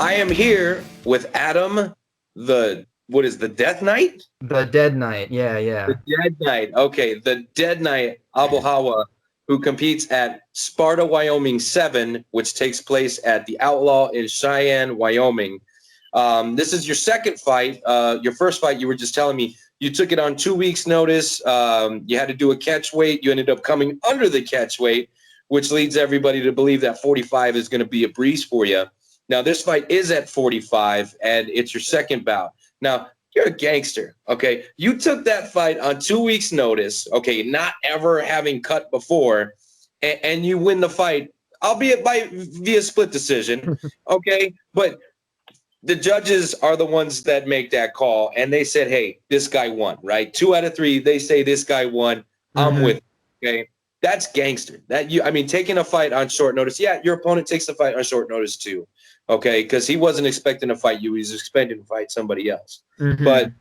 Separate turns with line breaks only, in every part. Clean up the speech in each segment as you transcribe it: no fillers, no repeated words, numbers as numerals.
I am here with Adam, the Death Knight?
The Dead Knight, yeah,
The
yeah.
Dead Knight. Okay, the Dead Knight, Abul-Hawa, who competes at Sparta Wyoming 7, which takes place at the Outlaw in Cheyenne, Wyoming. This is your second fight. Your first fight, you were just telling me, you took it on 2 weeks' notice. You had to do a catch weight. You ended up coming under the catch weight, which leads everybody to believe that 45 is going to be a breeze for you. Now, this fight is at 45, and it's your second bout. Now, you're a gangster, okay? You took that fight on 2 weeks' notice, okay, not ever having cut before, and you win the fight, albeit via split decision, okay? But the judges are the ones that make that call, and they said, hey, this guy won, right? 2 out of 3, they say this guy won. I'm with it, okay? That's gangster. Taking a fight on short notice. Yeah, your opponent takes the fight on short notice too, okay? Because he wasn't expecting to fight you. He was expecting to fight somebody else. But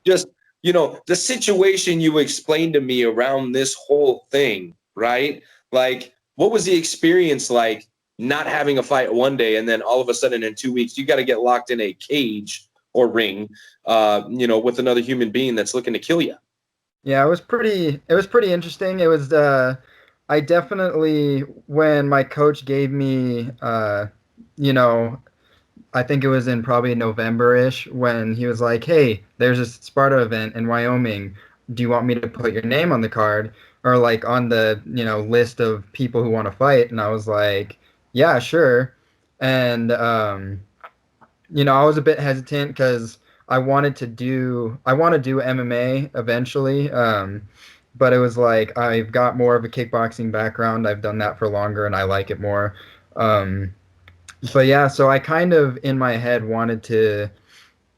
just, the situation you explained to me around this whole thing, right? Like, what was the experience like not having a fight one day and then all of a sudden in 2 weeks you got to get locked in a cage or ring, with another human being that's looking to kill you?
Yeah, it was pretty interesting. It was I definitely, when my coach gave me you know, I think it was in probably November-ish when he was like, "Hey, there's a Sparta event in Wyoming. Do you want me to put your name on the card or like on the, list of people who want to fight?" And I was like, "Yeah, sure." And I was a bit hesitant because I want to do MMA eventually. But it was like I've got more of a kickboxing background. I've done that for longer and I like it more. Um, but yeah, so I kind of in my head wanted to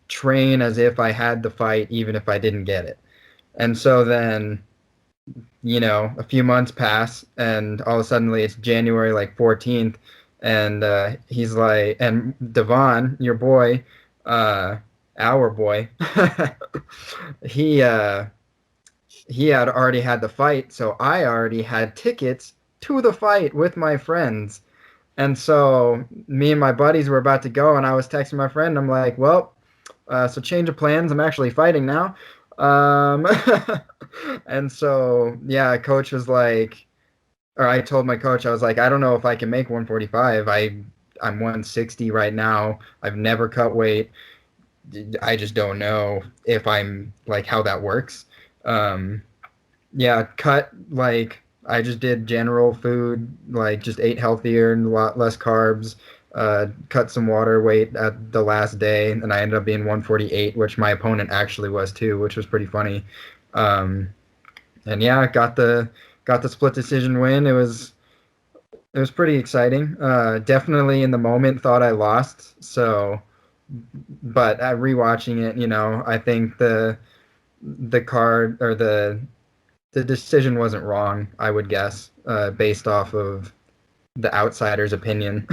train as if I had the fight, even if I didn't get it. And so then, a few months pass, and all of a sudden it's January like 14th, and he's like, and Devon, your boy, uh, our boy, he uh, he had already had the fight, so I already had tickets to the fight with my friends. And so me and my buddies were about to go, and I was texting my friend. I'm like, "Well, so change of plans. I'm actually fighting now." Um, and so yeah, coach was like, or I told my coach, I was like, "I don't know if I can make 145. I'm 160 right now. I've never cut weight. I just don't know if I'm like how that works." Um, yeah, cut like I just did general food, like just ate healthier and a lot less carbs. Cut some water weight at the last day, and I ended up being 148, which my opponent actually was too, which was pretty funny. Um, and yeah, got the split decision win. It was pretty exciting. Definitely in the moment thought I lost. So, but rewatching it, I think the card or the decision wasn't wrong, I would guess, based off of the outsider's opinion.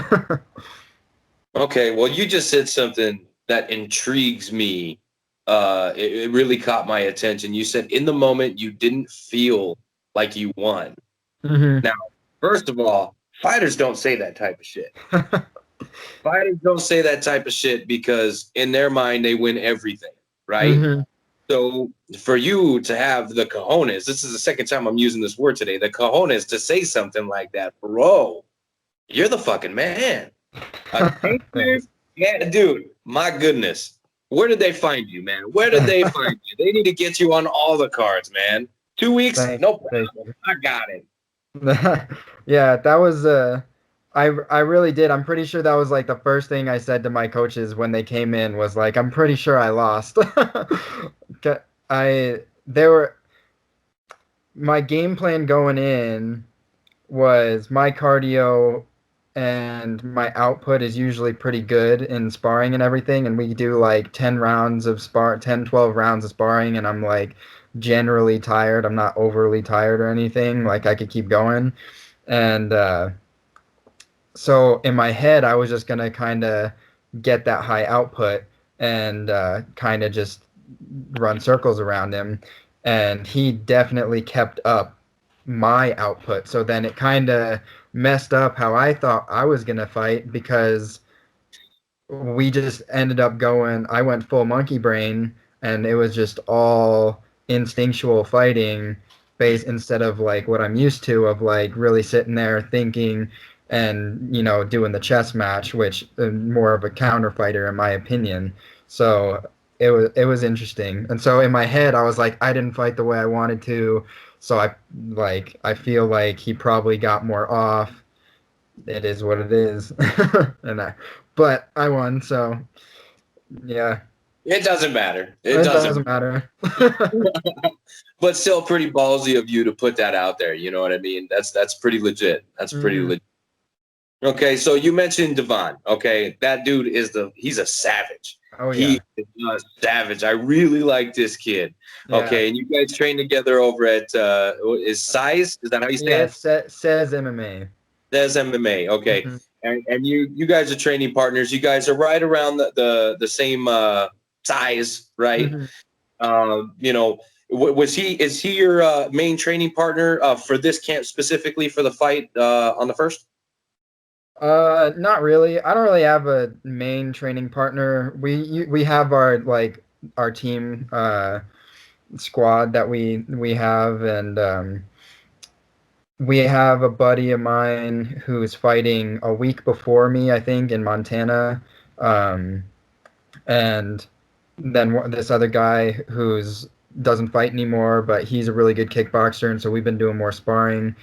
Okay, well, you just said something that intrigues me. It really caught my attention. You said in the moment you didn't feel like you won.
hmm
Now, first of all, fighters don't say that type of shit. Fighters don't say that type of shit because in their mind they win everything, right?
hmm
So for you to have the cojones, this is the second time I'm using this word today, the cojones to say something like that, bro, you're the fucking man. A gangster?
Thanks.
Yeah, dude, my goodness. Where did they find you, man? Where did they find you? They need to get you on all the cards, man. 2 weeks?
Thank,
No
thank
problem. I got it.
you. Yeah, that was I really did. I'm pretty sure that was like the first thing I said to my coaches when they came in was like, I'm pretty sure I lost. 'Kay, there were my game plan going in was my cardio and my output is usually pretty good in sparring and everything, and we do like 10 rounds of 12 rounds of sparring, and I'm like generally tired. I'm not overly tired or anything, like I could keep going. And so in my head I was just gonna kind of get that high output and kind of just run circles around him, and he definitely kept up my output. So then it kind of messed up how I thought I was gonna fight because we just ended up going. I went full monkey brain, and it was just all instinctual fighting, based instead of like what I'm used to of like really sitting there thinking and doing the chess match, which more of a counter fighter in my opinion. So it was interesting, and so in my head I was like, I didn't fight the way I wanted to, so I feel like he probably got more off. It is what it is. But I won, so yeah,
It doesn't matter. It
it
doesn't.
doesn't matter.
But still, pretty ballsy of you to put that out there. You know what I mean? That's pretty legit. That's pretty
Mhm.
legit. Okay, so you mentioned Devon. Okay, that dude he's a savage.
Oh yeah,
He is a savage. I really like this kid.
yeah,
Okay, and you guys train together over at is Size? Is that how you say
yeah.
it?
Says MMA.
There's MMA. Okay,
Hmm.
and you guys are training partners. You guys are right around the same size, right?
Hmm.
Was he is he your main training partner for this camp specifically for the fight on the first?
Not really. I don't really have a main training partner. We have our team squad that we have, and we have a buddy of mine who's fighting a week before me, I think, in Montana. Um, and then this other guy who's doesn't fight anymore, but he's a really good kickboxer, and so we've been doing more sparring.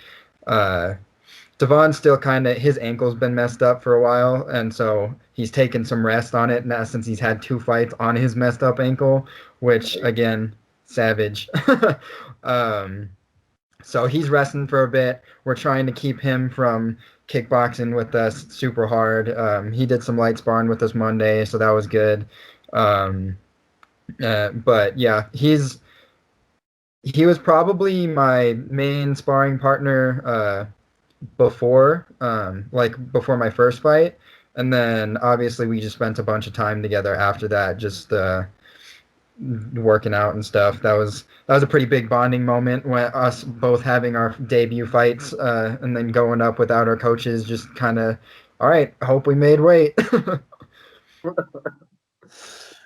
Uh, Devon's still kind of his ankle's been messed up for a while, and so he's taken some rest on it. Now since he's had two fights on his messed up ankle, which again, savage. um, so he's resting for a bit. We're trying to keep him from kickboxing with us super hard. He did some light sparring with us Monday, so that was good. Um, but yeah, he was probably my main sparring partner before my first fight, and then obviously we just spent a bunch of time together after that, just working out and stuff. That was a pretty big bonding moment when us both having our debut fights, and then going up without our coaches, just kind of, all right, I hope we made weight.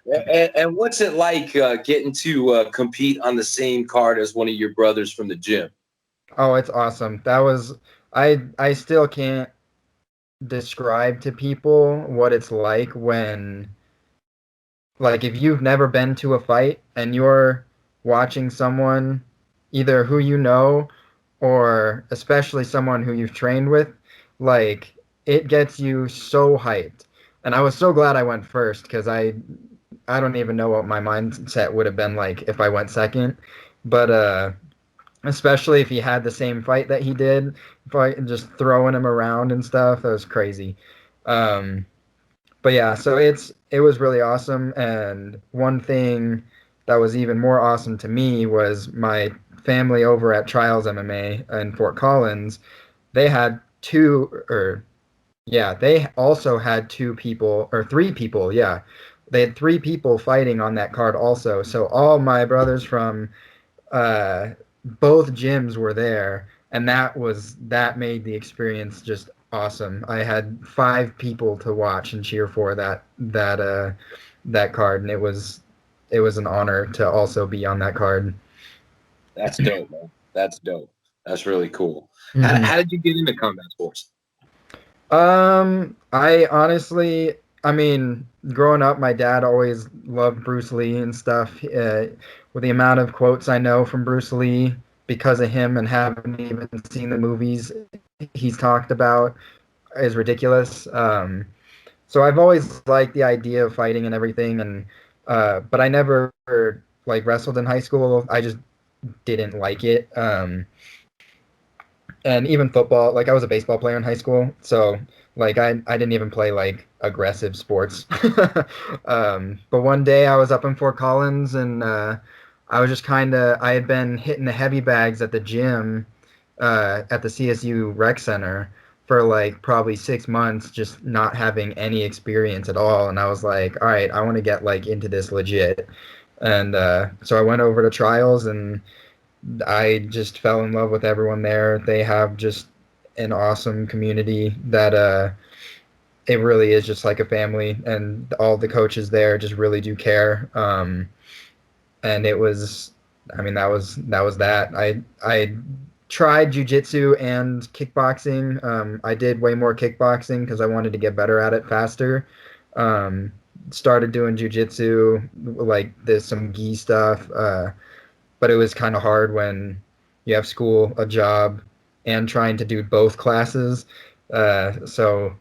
And what's it like getting to compete on the same card as one of your brothers from the gym?
Oh, it's awesome. I still can't describe to people what it's like when, like, if you've never been to a fight and you're watching someone, either who you know or especially someone who you've trained with, like, it gets you so hyped. And I was so glad I went first, because I don't even know what my mindset would have been like if I went second. But especially if he had the same fight that he did, just throwing him around and stuff, that was crazy. Um, but yeah, so it was really awesome. And one thing that was even more awesome to me was my family over at Trials MMA in Fort Collins. They had two, or yeah, they also had two people or three people. Yeah, they had three people fighting on that card also. So all my brothers from uh, both gyms were there, and that made the experience just awesome. I had five people to watch and cheer for that card, and it was an honor to also be on that card.
That's dope, man. That's dope. That's really cool.
Hmm.
How did you get into combat sports?
I honestly, I mean, growing up, my dad always loved Bruce Lee and stuff. With the amount of quotes I know from Bruce Lee because of him and haven't even seen the movies he's talked about is ridiculous. So I've always liked the idea of fighting and everything, and but I never like wrestled in high school. I just didn't like it. And even football, like I was a baseball player in high school, so like I didn't even play like aggressive sports. But one day I was up in Fort Collins, and I was just I had been hitting the heavy bags at the gym at the CSU Rec Center for like probably 6 months, just not having any experience at all. And I was like, all right, I want to get like into this legit. And so I went over to trials, and I just fell in love with everyone there. They have just an awesome community that it really is just like a family, and all the coaches there just really do care. And it was, I mean, that was that. I tried jujitsu and kickboxing. I did way more kickboxing because I wanted to get better at it faster. Um, Started doing jujitsu, like there's some gi stuff, but it was kind of hard when you have school, a job, and trying to do both classes. So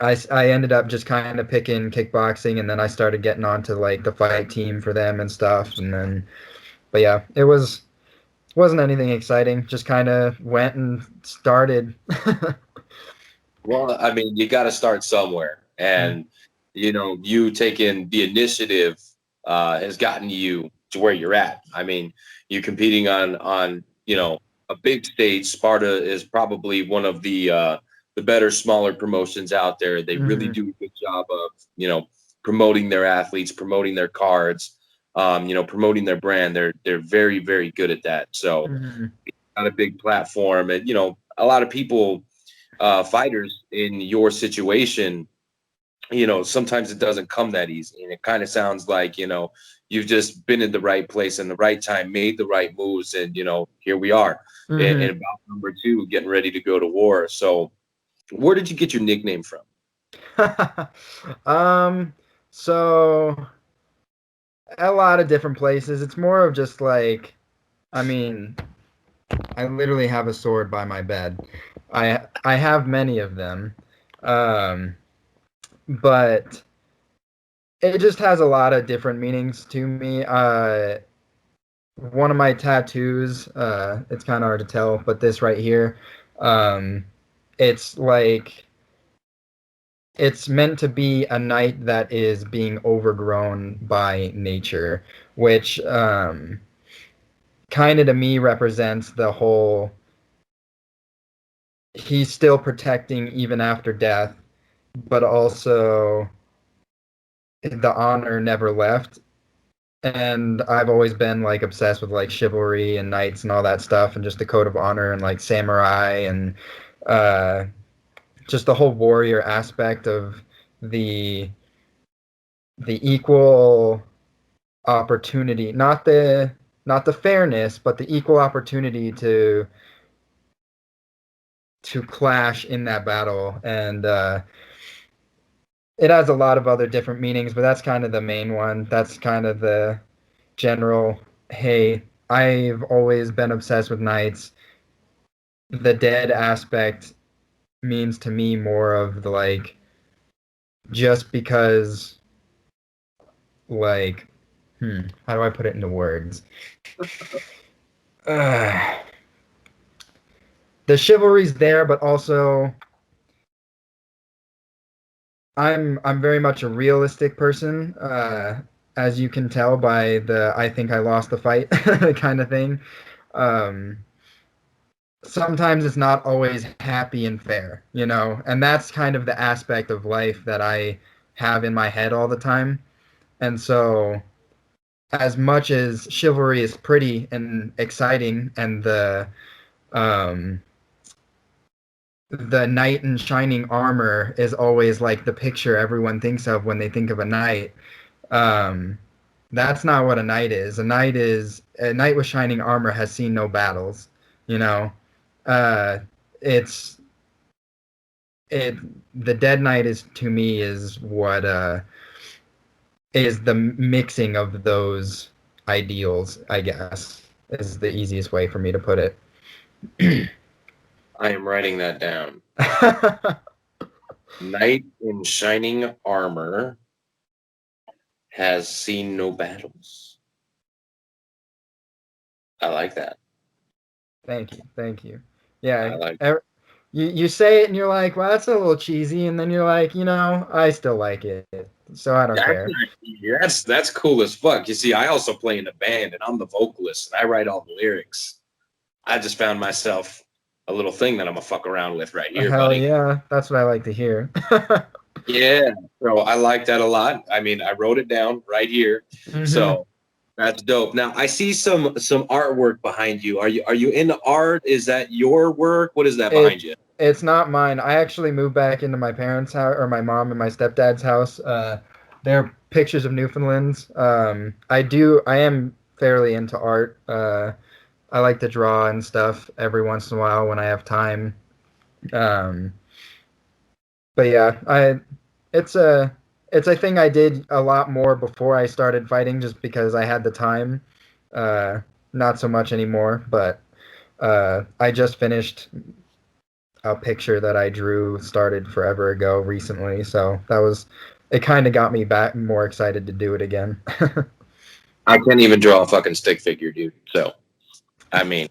I ended up just kind of picking kickboxing, and then I started getting onto like the fight team for them and stuff, and then but yeah, wasn't anything exciting. Just kind of went and started.
Well, I mean, you got to start somewhere, and you taking the initiative has gotten you to where you're at. I mean, you competing on a big stage. Sparta is probably one of the better, smaller promotions out there. They really
Mhm.
do a good job of promoting their athletes, promoting their cards, promoting their brand. They're very, very good at that. So,
Mhm.
on a big platform, and a lot of people, fighters in your situation, sometimes it doesn't come that easy. And it kind of sounds like, you've just been in the right place in the right time, made the right moves. And, here we are in
Mhm.
about number two, getting ready to go to war. So where did you get your nickname from?
um, so a lot of different places. It's more of just like, I mean, I literally have a sword by my bed. I have many of them. Um, but it just has a lot of different meanings to me. One of my tattoos, it's kind of hard to tell, but this right here, um, it's like it's meant to be a knight that is being overgrown by nature, which kind of to me represents the whole he's still protecting even after death, but also the honor never left. And I've always been like obsessed with like chivalry and knights and all that stuff, and just the code of honor and like samurai and uh, just the whole warrior aspect of the the equal opportunity, not the fairness, but the equal opportunity to clash in that battle. And it has a lot of other different meanings, but that's kind of the main one. That's kind of the general. Hey, I've always been obsessed with knights. The dead aspect means to me more of the like just because like how do I put it into words? Uh, the chivalry's there, but also I'm very much a realistic person, as you can tell by the I think I lost the fight kind of thing. Um, Sometimes it's not always happy and fair, and that's kind of the aspect of life that I have in my head all the time. And so, as much as chivalry is pretty and exciting, and um, the knight in shining armor is always like the picture everyone thinks of when they think of a knight. Um, that's not what a knight is. A knight with shining armor has seen no battles. You know, uh, it's it. The Dead Knight is to me is what is the mixing of those ideals. I guess is the easiest way for me to put it.
I am writing that down. Knight in shining armor has seen no battles. I like that.
Thank you, thank you.
I
Yeah,
like
you say it and you're like, well, that's a little cheesy, and then you're like, I still like it, so I don't
that's
care.
that's cool as fuck. You see, I also play in a band and I'm the vocalist and I write all the lyrics. I just found myself a little thing that I'm gonna fuck around with right here,
Hell
buddy.
yeah, that's what I like to hear.
Yeah. So I like that a lot. I mean, I wrote it down right here.
Hmm.
So That's dope. Now I see some artwork behind you. Are you into art? Is that your work? What is that behind you?
It's not mine. I actually moved back into my parents' house, or my mom and my stepdad's house. They're pictures of Newfoundlands. I am fairly into art. I like to draw and stuff every once in a while when I have time. Um, but yeah, it's a it's a thing I did a lot more before I started fighting, just because I had the time. Uh, Not so much anymore, but I just finished a picture that I drew started forever ago recently, so it kind of got me back more excited to do it again.
I can't even draw a fucking stick figure, dude. So, I mean,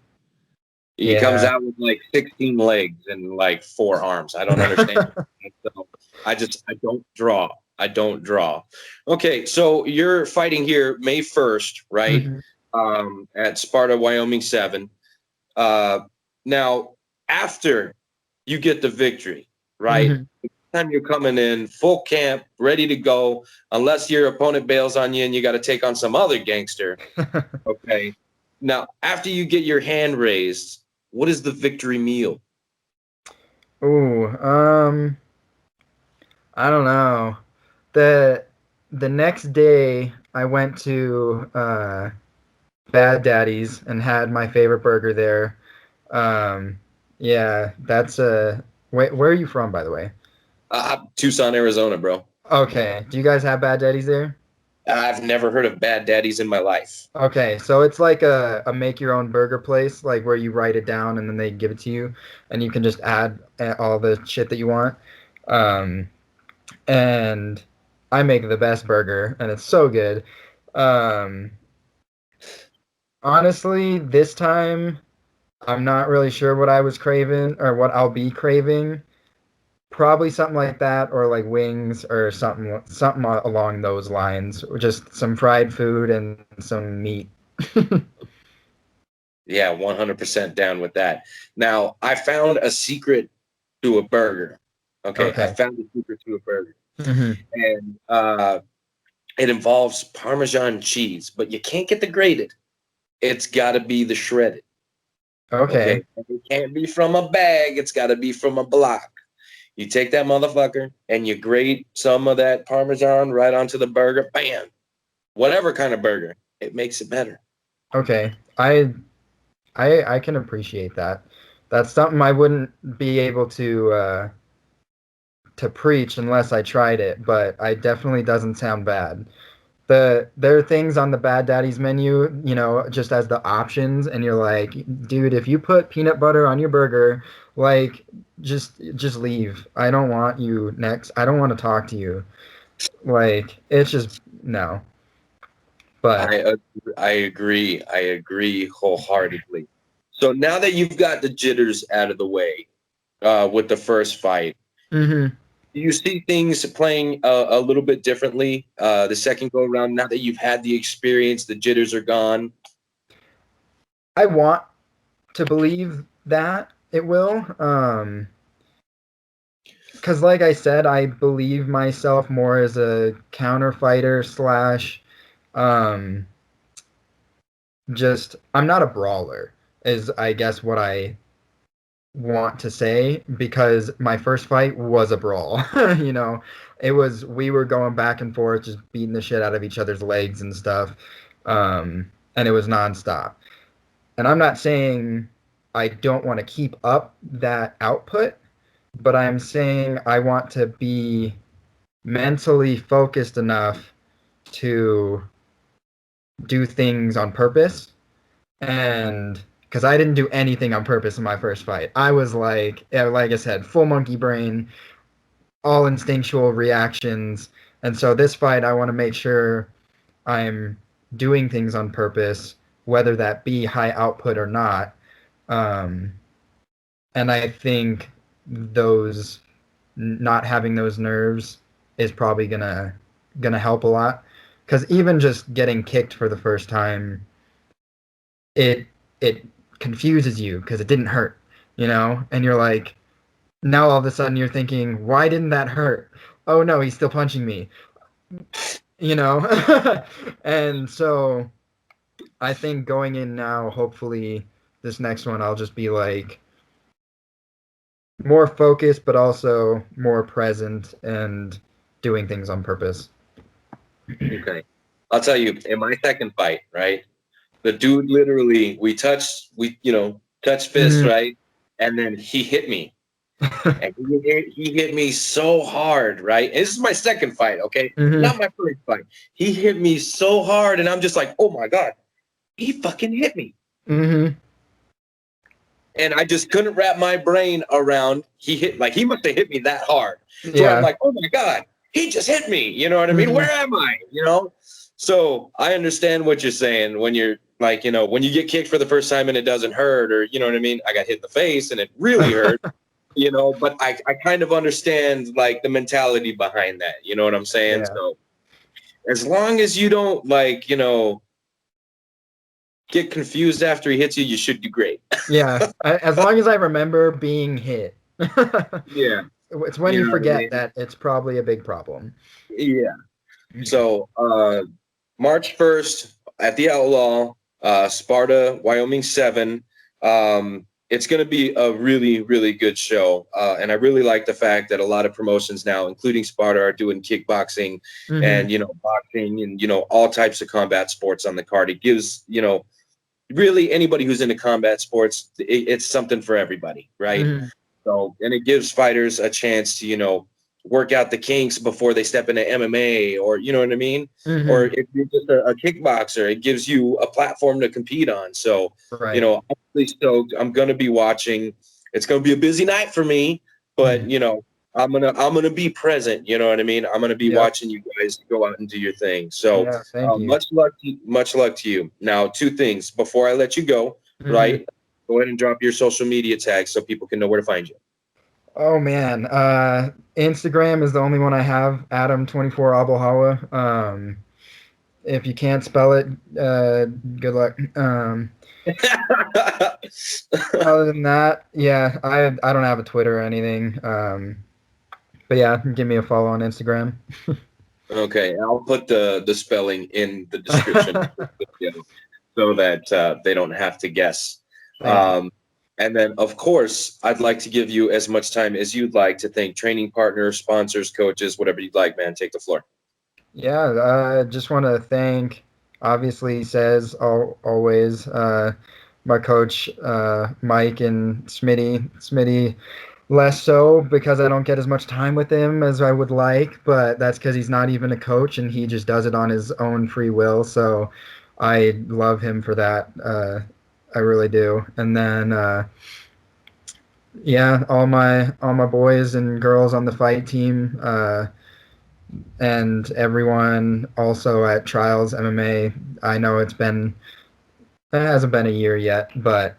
he comes
Yeah.
out with like 16 legs and like 4 arms. I don't understand. So I don't draw. I don't draw. Okay, so you're fighting here May 1st, right?
Mhm.
At Sparta Wyoming 7. Uh, Now, after you get the victory, right?
Mhm.
Time you're coming in full camp, ready to go, unless your opponent bails on you and you got to take on some other gangster. Okay. Now, after you get your hand raised, what is the victory meal?
Ooh, I don't know. The the next day I went to Bad Daddy's and had my favorite burger there. Yeah, that's where are you from, by the way?
Tucson, Arizona, bro.
Okay, do you guys have Bad Daddy's there?
I've never heard of Bad Daddies in my life.
Okay, so it's like a make your own burger place, like where you write it down and then they give it to you, and you can just add all the shit that you want. Um, and I make the best burger, and it's so good. Um, Honestly, this time I'm not really sure what I was craving or what I'll be craving. Probably something like that, or like wings or something along those lines, or just some fried food and some meat.
Yeah, 100% down with that. Now, I found a secret to a burger. Okay, I
Okay.
found a secret to a burger.
Hmm.
And it involves Parmesan cheese, but you can't get the grated. It's got to be the shredded.
Okay.
Okay, it can't be from a bag. It's got to be from a block. You take that motherfucker and you grate some of that Parmesan right onto the burger. Bam! Whatever kind of burger, it makes it better.
Okay. I can appreciate that. That's something I wouldn't be able to preach unless I tried it, but I definitely doesn't sound bad. There are things on the Bad Daddy's menu, just as the options, and you're like, dude, if you put peanut butter on your burger, like, just leave. I don't want you next. I don't want to talk to you. Like, it's just no. But
I I agree. I agree wholeheartedly. So now that you've got the jitters out of the way with the first fight,
mhm.
do you see things playing a little bit differently the second go around? Now that you've had the experience, the jitters are gone.
I want to believe that it will. Because like I said, I believe myself more as a counter fighter slash um just I'm not a brawler is I guess what I want to say, because my first fight was a brawl. you know, we were going back and forth just beating the shit out of each other's legs and stuff. And it was nonstop. And I'm not saying I don't want to keep up that output, but I'm saying I want to be mentally focused enough to do things on purpose. And because I didn't do anything on purpose in my first fight, I was like, yeah, like I said, full monkey brain, all instinctual reactions. And so this fight, I want to make sure I'm doing things on purpose, whether that be high output or not. Um, and I think those not having those nerves is probably gonna help a lot. Because even just getting kicked for the first time, it it confuses you because it didn't hurt, and you're like, now all of a sudden you're thinking, why didn't that hurt? Oh no, he's still punching me, you know. And so I think going in now, hopefully this next one, I'll just be like more focused, but also more present and doing things on purpose.
Okay. I'll tell you, in my second fight, right? The dude literally, touched fists,
Mhm.
right? And then he hit me. And he hit me so hard, right? And this is my second fight, okay?
Mhm.
Not my first fight. He hit me so hard, and I'm just like, oh my God, he fucking hit me.
Mhm.
And I just couldn't wrap my brain around he must have hit me that hard. So I'm
Yeah.
like, oh my God, he just hit me. You know what I mean?
Mhm.
Where am I? So I understand what you're saying when you're like, when you get kicked for the first time and it doesn't hurt, or you know what I mean? I got hit in the face and it really hurt, but I kind of understand like the mentality behind that. You know what I'm saying?
Yeah.
So as long as you don't get confused after he hits you, you should do great.
Yeah. As long as I remember being hit.
Yeah.
It's when
You
you
know what I
forget
mean?
that it's probably a big problem.
Yeah. So March 1st at the Outlaw, Sparta, Wyoming 7. It's going to be a really, really good show. And I really like the fact that a lot of promotions now, including Sparta, are doing kickboxing
Mhm.
and, boxing and, all types of combat sports on the card. It gives, really anybody who's into combat sports, it's something for everybody, right?
Mhm.
So, and it gives fighters a chance to, work out the kinks before they step into MMA, or, you know what I mean? Or
Mhm.
if you're just a kickboxer, it gives you a platform to compete on. So,
Right.
I'm really stoked. I'm going to be watching. It's going to be a busy night for me, but, I'm gonna be present. You know what I mean? I'm gonna be
Yep.
watching you guys go out and do your thing. So
Yeah. Thank you.
much luck to you. Now, two things before I let you go.
Mhm.
Right? Go ahead and drop your social media tags so people can know where to find you.
Oh man, Instagram is the only one I have. Adam 24 Abul-Hawa. If you can't spell it, good luck. Other than that, yeah, I don't have a Twitter or anything. But yeah, give me a follow on Instagram.
Okay, I'll put the spelling in the description of the video so that they don't have to guess.
Thank you.
Um, and then, of course, I'd like to give you as much time as you'd like to thank training partners, sponsors, coaches, whatever you'd like, man. Take the floor.
Yeah, I just want to thank, obviously, says always, my coach, Mike and Smitty. Smitty less so because I don't get as much time with him as I would like, but that's because he's not even a coach and he just does it on his own free will. So I love him for that. I really do. And then yeah, all my boys and girls on the fight team, and everyone also at Trials MMA. I know it hasn't been a year yet, but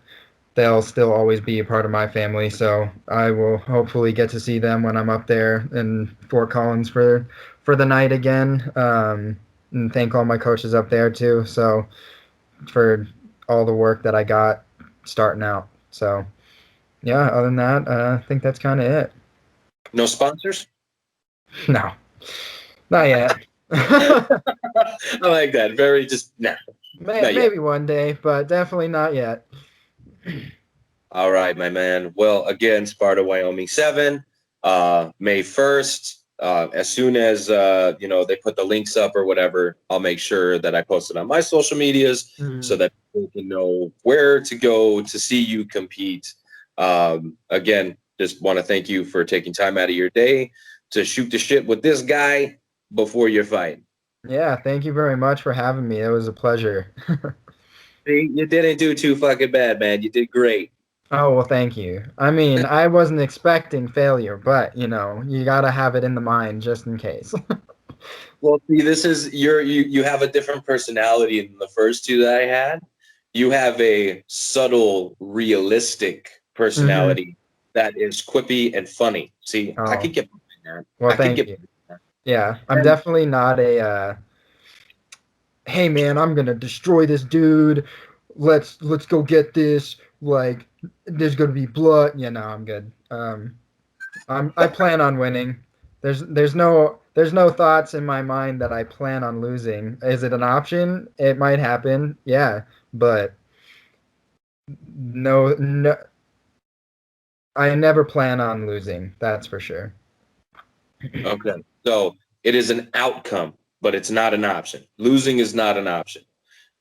they'll still always be a part of my family. So I will hopefully get to see them when I'm up there in Fort Collins for the night again. And thank all my coaches up there too. So for all the work that I got starting out. So yeah, other than that, I think that's kind of it.
No sponsors?
No, not yet.
I like that. Very just nah, not yet.
Maybe one day, but definitely not yet.
All right, my man. Well, again, Sparta, Wyoming 7, May 1st. As soon as they put the links up or whatever, I'll make sure that I post it on my social medias so
Mhm.
that people can know where to go to see you compete. Again, just want to thank you for taking time out of your day to shoot the shit with this guy before your fight.
Yeah, thank you very much for having me. It was a pleasure.
See, you didn't do too fucking bad, man. You did great.
Oh, well, thank you. I mean, I wasn't expecting failure, but you gotta have it in the mind just in case.
Well, see, this is you have a different personality than the first two that I had. You have a subtle, realistic
Hmm.
personality that is quippy and funny. See, I
Oh,
could get behind that.
well,
I could
thank
get
you.
behind that.
Yeah, I'm
And
definitely not hey man, I'm gonna destroy this dude. Let's go get this. Like, there's gonna be blood. Yeah, no, I'm good. I plan on winning. There's no thoughts in my mind that I plan on losing. Is it an option? It might happen, yeah, but no, I never plan on losing. That's for sure.
Okay. So it is an outcome, but it's not an option. Losing is not an option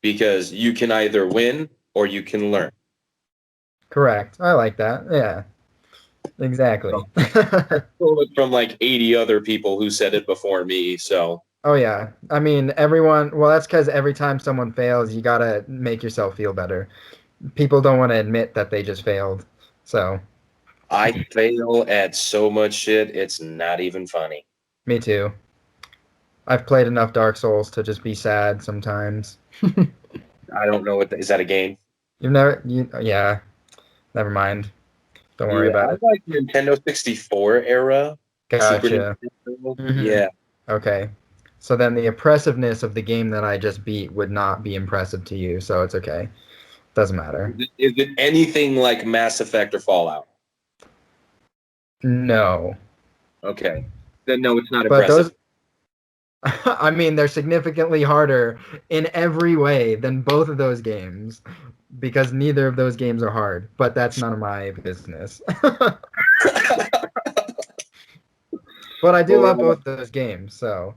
because you can either win or you can learn.
Correct. I like that. Yeah,
So,
exactly.
stole it from like 80 other people who said it before me. So
Oh yeah. I mean, everyone, well, that's because every time someone fails, you gotta make yourself feel better. People don't want to admit that they just failed. So,
I fail at so much shit. It's not even funny.
me too. I've played enough Dark Souls to just be sad sometimes.
I don't know is that a game?
Yeah, never mind. Don't worry
Yeah,
about
I
it.
like Nintendo 64 era. Super
Gotcha.
Nintendo.
hmm
Yeah.
Okay. So then the oppressiveness of the game that I just beat would not be impressive to you, so it's okay. Doesn't matter.
Is it anything like Mass Effect or Fallout?
No.
Okay. Then no, it's not
But
impressive.
those, I mean, they're significantly harder in every way than both of those games because neither of those games are hard, but that's none of my business. But I do love
Well,
both those games, so.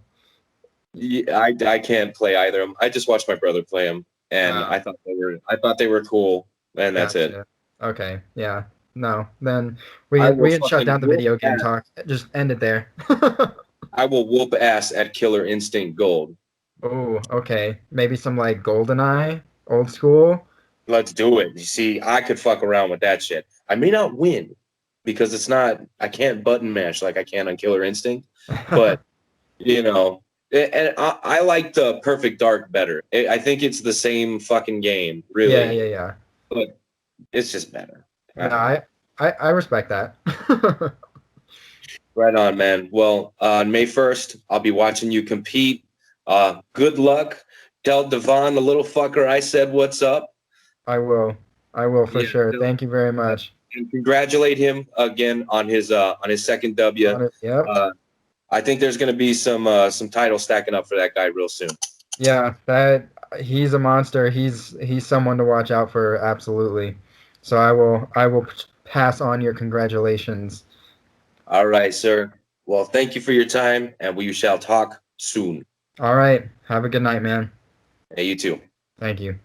yeah, I can't play either of them. I just watched my brother play them, and
Uh,
I thought they were cool, and that's it.
Gotcha. Okay, yeah. No, then
I will
we can shut
fucking
down the
whoop
video game
ass.
talk. Just end it there.
I will whoop ass at Killer Instinct Gold.
Oh, okay. Maybe some like GoldenEye, old school.
Let's do it. You see, I could fuck around with that shit. I may not win because it's not. I can't button mash like I can on Killer Instinct, but you know, and I like the Perfect Dark better. I think it's the same fucking game,
Yeah,
really,
yeah, yeah.
but it's just better. I
No,
don't know.
I respect that.
Right on, man. Well, on May 1st, I'll be watching you compete. Good luck. Tell Devon, the little fucker, I said what's up.
I will. I will for
Yeah.
sure. Thank you very much.
And congratulate him again on his second W.
Yep.
Uh, I think there's going to be some titles stacking up for that guy real soon.
Yeah, that he's a monster. He's someone to watch out for, absolutely. So I will pass on your congratulations.
All right, sir. Well, thank you for your time, and we shall talk soon.
All right. Have a good night, man.
Hey, you too.
Thank you.